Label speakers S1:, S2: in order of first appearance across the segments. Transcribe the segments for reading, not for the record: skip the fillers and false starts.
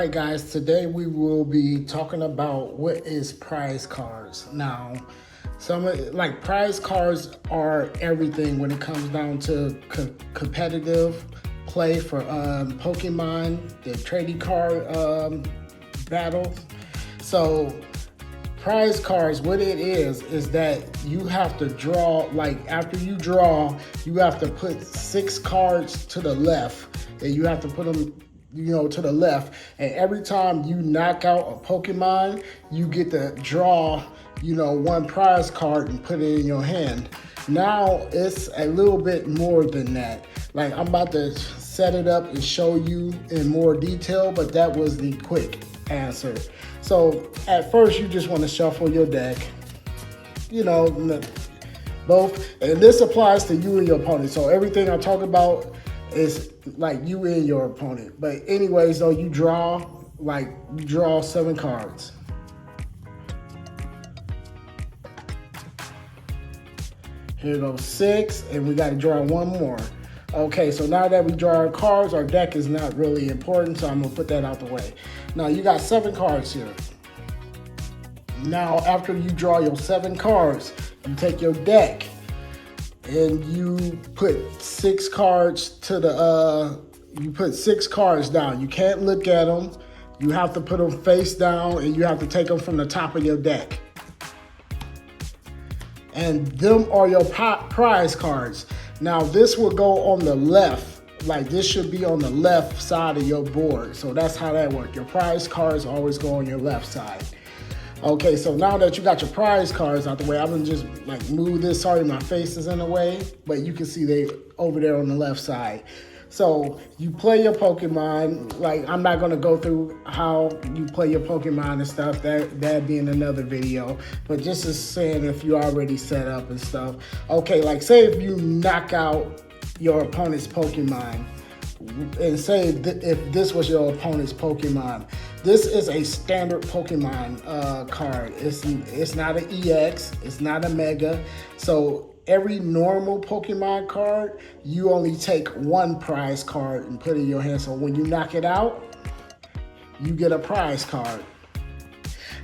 S1: right, guys, today we will be talking about what is prize cards. Now, prize cards are everything when it comes down to competitive play for Pokemon, the trading card battles. So prize cards, what it is that you have to draw, like after you draw, you have to put 6 cards to the left, and you have to put them to the left, and every time you knock out a Pokemon, you get to draw, one prize card and put it in your hand. Now it's a little bit more than that. Like, I'm about to set it up and show you in more detail, but that was the quick answer. So at first, you just want to shuffle your deck, both, and this applies to you and your opponent. So everything I talk about is like you and your opponent. But anyways, though, you draw 7 cards. Here goes 6, and we got to draw 1 more. Okay, so now that we draw our cards, our deck is not really important, so I'm gonna put that out the way. Now you got 7 cards here. Now after you draw your 7 cards, you take your deck and you put 6 cards to the you put 6 cards down. You can't look at them. You have to put them face down, and you have to take them from the top of your deck. And them are your prize cards. Now this will go on the left, like this should be on the left side of your board. So that's how that works. Your prize cards always go on your left side. Okay, so now that you got your prize cards out the way, I'm gonna just move this. Sorry, my face is in the way, but you can see they over there on the left side. So you play your Pokemon. I'm not gonna go through how you play your Pokemon and stuff. That'd be in another video. But just as saying, if you already set up and stuff. Okay, say if you knock out your opponent's Pokemon, and say if this was your opponent's Pokemon, this is a standard Pokemon card. It's not an EX, it's not a Mega. So every normal Pokemon card, you only take 1 prize card and put it in your hand. So when you knock it out, you get a prize card.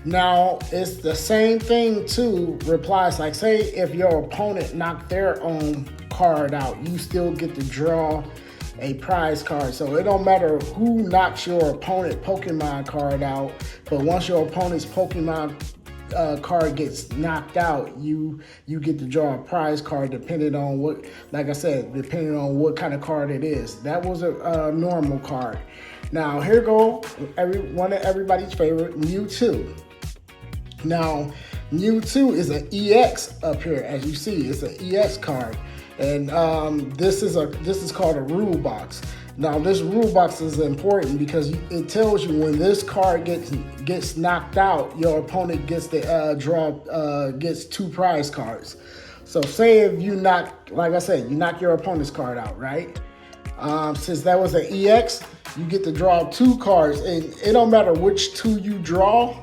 S1: Now, it's the same thing too, replies. Like, say if your opponent knocked their own card out, you still get to draw a prize card. So it don't matter who knocks your opponent Pokemon card out, but once your opponent's Pokemon card gets knocked out, you get to draw a prize card depending on what, like I said, depending on what kind of card it is. That was a normal card. Now here go one of everybody's favorite, Mewtwo. Now Mewtwo is an EX up here, as you see. It's an EX card, and this is called a rule box. Now this rule box is important because it tells you when this card gets knocked out, your opponent gets to gets 2 prize cards. So say if you knock, like I said, you knock your opponent's card out, right? Since that was an EX, you get to draw 2 cards, and it don't matter which 2 you draw.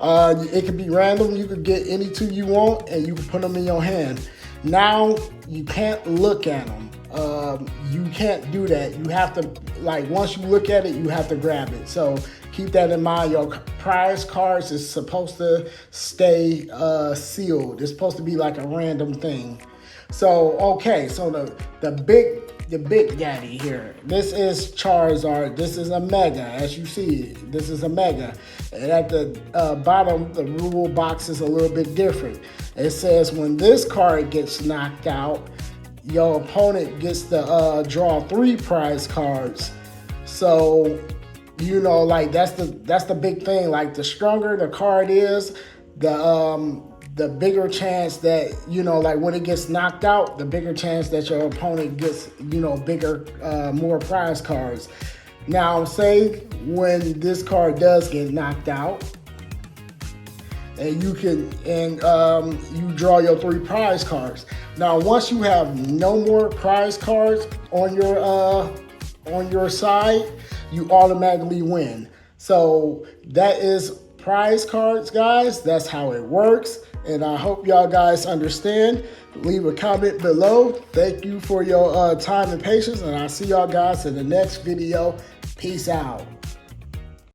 S1: It could be random. You could get any 2 you want, and you can put them in your hand. Now you can't look at them. You can't do that. You have to, once you look at it, you have to grab it. So keep that in mind. Your prize cards is supposed to stay sealed. It's supposed to be like a random thing. So okay, so the big daddy here. This is Charizard. This is a Mega, as you see. This is a Mega. And at the bottom, the rule box is a little bit different. It says when this card gets knocked out, your opponent gets to draw 3 prize cards. So that's the big thing. Like, the stronger the card is, the bigger chance that, when it gets knocked out, the bigger chance that your opponent gets, more prize cards. Now, say when this card does get knocked out, and you draw your 3 prize cards. Now, once you have no more prize cards on your side, you automatically win. So that is prize cards, guys. That's how it works. And I hope y'all guys understand. Leave a comment below. Thank you for your time and patience. And I'll see y'all guys in the next video. Peace out.